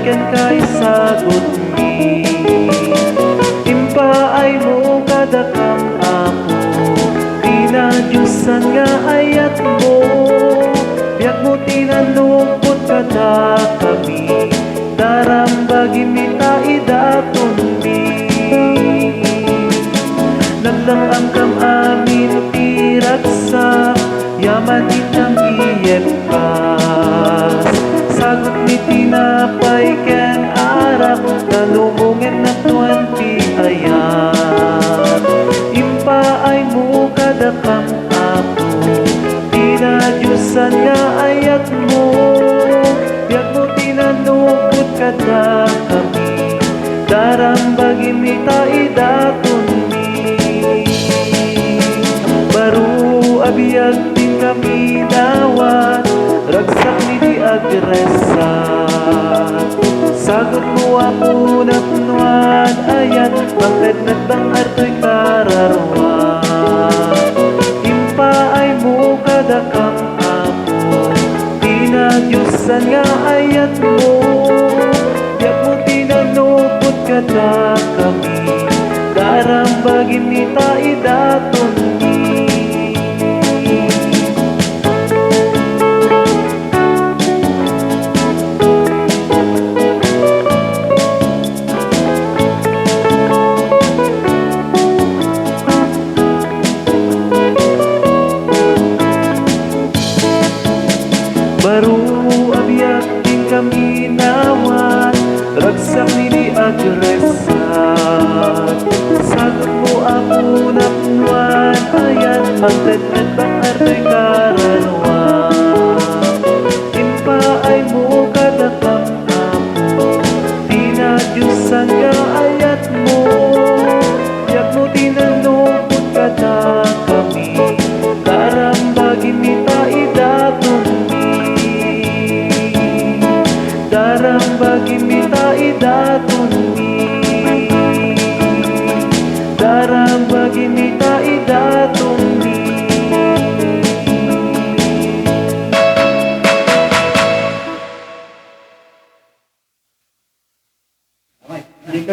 ken kay sagot mi. Impaay mo kadakam ako, pinadyusan nga ayat mo. Biag mo tinanupot kada kami, darambagi mita idaton mi. Nagdamam kam amin tiraksa, yaman itang iyempas. Sagot ni tinapay ken arak, talumungen na 20 ayat. Impaay mo kadakam ako, pinadyusan nga ayat mo. Biag mo tinanupot kada kami, darambagi mita idaton mi. Baru abiyag din kami dawat, ragsak ni di agresat. Sagot mo ako napnuan ayat, bangkad bang arto'y kararwan. Impaay mo kadakam ako, pinadyusan nga ayat mo. Biag mo tinanupot kada kami, darambagi mita idaton mi. Baru abiyag din kami nawat, ragsak ni di agresat. Sagot mo ako napnuan ayat, magdadad bang arto'y kararwan. Impaay mo kadakam ako, pinadyusan nga ayat mo. Biag mo tinanupot kada kami, darambagi mita idaton mi. Darambagi mita idaton